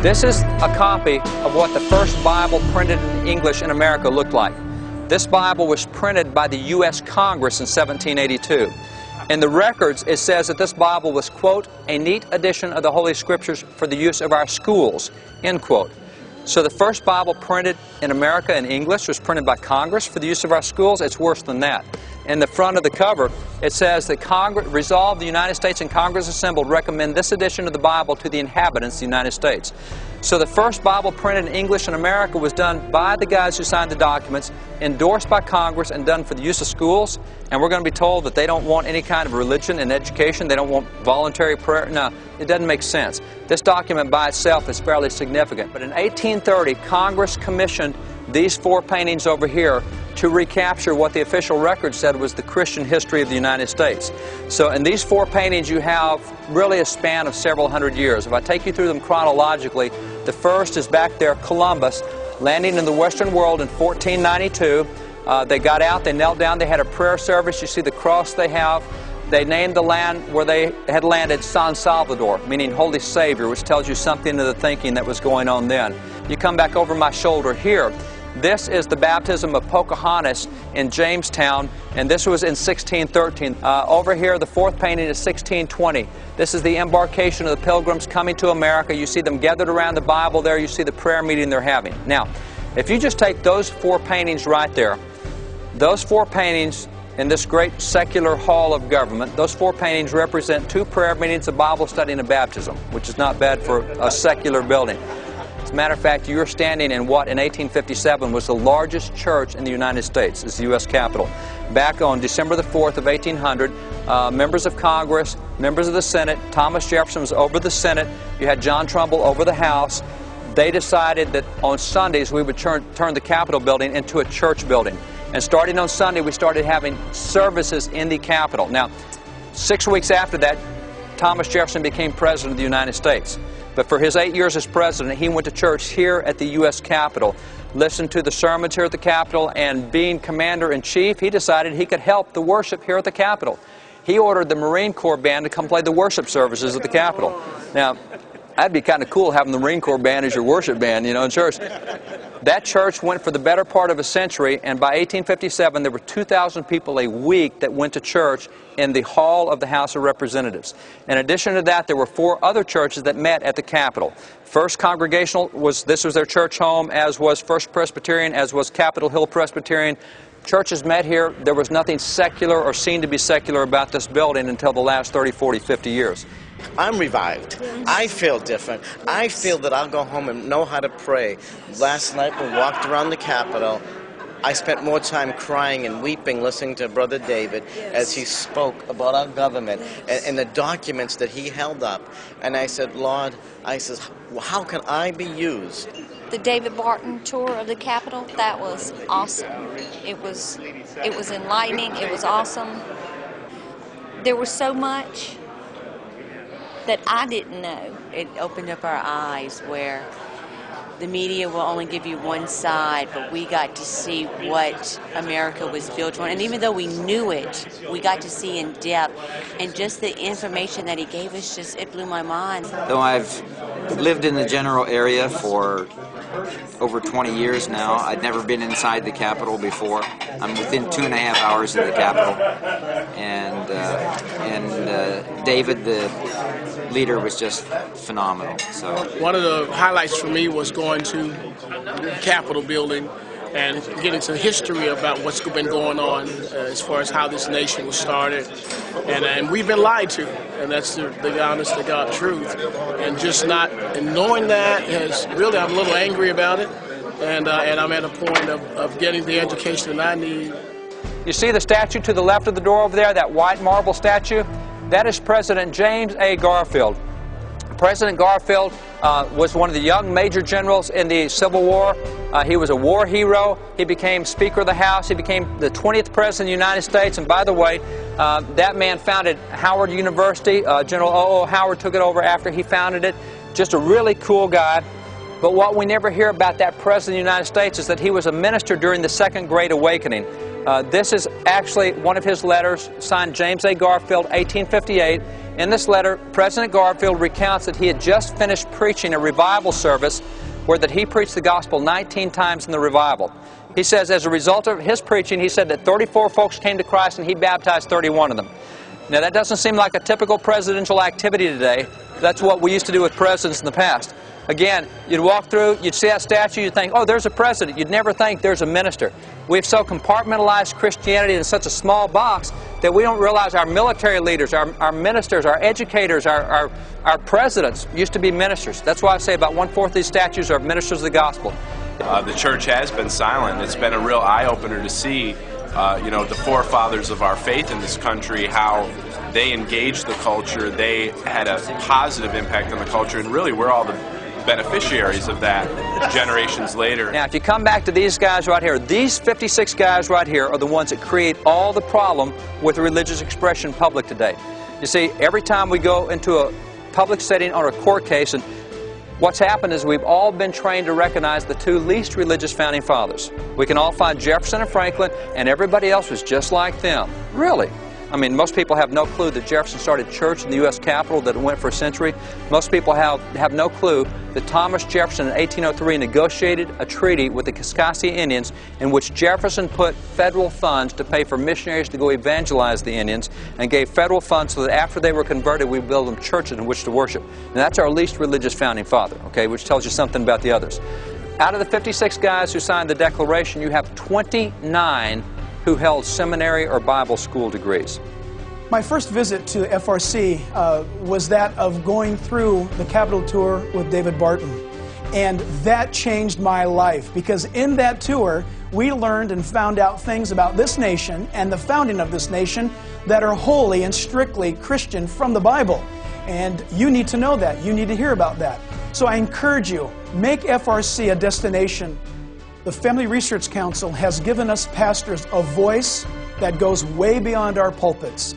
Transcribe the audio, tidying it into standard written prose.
This is a copy of what the first Bible printed in English in America looked like. This Bible was printed by the U.S. Congress in 1782. In the records, it says that this Bible was, quote, a neat edition of the Holy Scriptures for the use of our schools, end quote. So the first Bible printed in America in English was printed by Congress for the use of our schools. It's worse than that. In the front of the cover, it says that Congress resolved the United States and Congress assembled recommend this edition of the Bible to the inhabitants of the United States. So the first Bible printed in English in America was done by the guys who signed the documents, endorsed by Congress, and done for the use of schools. And we're going to be told that they don't want any kind of religion and education. They don't want voluntary prayer. No, it doesn't make sense. This document by itself is fairly significant. But in 1830, Congress commissioned these four paintings over here to recapture what the official record said was the Christian history of the United States. So in these four paintings you have really a span of several hundred years. If I take you through them chronologically, the first is back there, Columbus, landing in the Western world in 1492. They got out, they knelt down, they had a prayer service. You see the cross they have. They named the land where they had landed San Salvador, meaning Holy Savior, which tells you something of the thinking that was going on then. You come back over my shoulder here. This is the baptism of Pocahontas in Jamestown, and this was in 1613. Over here, the fourth painting is 1620. This is the embarkation of the Pilgrims coming to America. You see them gathered around the Bible there. You see the prayer meeting they're having. Now, if you just take those four paintings right there, those four paintings in this great secular hall of government, those four paintings represent two prayer meetings, a Bible study, and a baptism, which is not bad for a secular building. As a matter of fact, you're standing in what in 1857 was the largest church in the United States, is the U.S. Capitol. Back on December the 4th of 1800, members of Congress, members of the Senate, Thomas Jefferson was over the Senate, you had John Trumbull over the House. They decided that on Sundays we would turn the Capitol building into a church building. And starting on Sunday, we started having services in the Capitol. Now, 6 weeks after that, Thomas Jefferson became President of the United States. But for his 8 years as President, he went to church here at the U.S. Capitol, listened to the sermons here at the Capitol, and being Commander-in-Chief, he decided he could help the worship here at the Capitol. He ordered the Marine Corps Band to come play the worship services at the Capitol. Now, that'd be kind of cool having the Marine Corps Band as your worship band, you know, in church. That church went for the better part of a century, and by 1857 there were 2,000 people a week that went to church in the hall of the House of Representatives. In addition to that, there were four other churches that met at the Capitol. First Congregational, this was their church home, as was First Presbyterian, as was Capitol Hill Presbyterian. Churches met here. There was nothing secular or seen to be secular about this building until the last 30, 40, 50 years. I'm revived. I feel different. I feel that I'll go home and know how to pray. Last night we walked around the Capitol. I spent more time crying and weeping listening to Brother David as he spoke about our government and the documents that he held up. And I said, Lord, I says, how can I be used? The David Barton tour of the Capitol, that was awesome. It was enlightening. It was awesome. There was so much that I didn't know. It opened up our eyes where the media will only give you one side, but we got to see what America was built on. And even though we knew it, we got to see in depth. And just the information that he gave us, it blew my mind. Though I've lived in the general area for over 20 years now, I'd never been inside the Capitol before. I'm within 2.5 hours of the Capitol. And David, the leader, was just phenomenal. So one of the highlights for me was going to the Capitol building and getting some history about what's been going on as far as how this nation was started. And we've been lied to, and that's the honest to God truth. And just not, and knowing that has really, I'm a little angry about it, and I'm at a point of getting the education that I need. You see the statue to the left of the door over there, that white marble statue? That is President James A. Garfield. President Garfield was one of the young major generals in the Civil War. He was a war hero. He became Speaker of the House. He became the 20th President of the United States. And by the way, that man founded Howard University. General O.O. Howard took it over after he founded it. Just a really cool guy. But what we never hear about that President of the United States is that he was a minister during the Second Great Awakening. This is actually one of his letters, signed James A. Garfield, 1858. In this letter, President Garfield recounts that he had just finished preaching a revival service where that he preached the gospel 19 times in the revival. He says as a result of his preaching, he said that 34 folks came to Christ and he baptized 31 of them. Now that doesn't seem like a typical presidential activity today. That's what we used to do with presidents in the past. Again, you'd walk through, you'd see that statue, you'd think, oh, there's a president. You'd never think there's a minister. We've so compartmentalized Christianity in such a small box that we don't realize our military leaders, our ministers, our educators, our presidents used to be ministers. That's why I say about 1/4 of these statues are ministers of the gospel. The church has been silent. It's been a real eye-opener to see, the forefathers of our faith in this country, how they engaged the culture. They had a positive impact on the culture, and really we're all the beneficiaries of that generations later. Now, if you come back to these guys right here, these 56 guys right here are the ones that create all the problem with religious expression in public today. You see, every time we go into a public setting on a court case, and what's happened is we've all been trained to recognize the two least religious founding fathers. We can all find Jefferson and Franklin, and everybody else was just like them. Really? I mean, most people have no clue that Jefferson started church in the U.S. Capitol, that it went for a century. Most people have no clue that Thomas Jefferson in 1803 negotiated a treaty with the Kaskaskia Indians in which Jefferson put federal funds to pay for missionaries to go evangelize the Indians and gave federal funds so that after they were converted, we build them churches in which to worship. And that's our least religious founding father, okay, which tells you something about the others. Out of the 56 guys who signed the Declaration, you have 29 who held seminary or Bible school degrees. My first visit to FRC was that of going through the Capitol tour with David Barton. And that changed my life, because in that tour, we learned and found out things about this nation and the founding of this nation that are wholly and strictly Christian from the Bible. And you need to know that. You need to hear about that. So I encourage you, make FRC a destination. The Family Research Council has given us pastors a voice that goes way beyond our pulpits.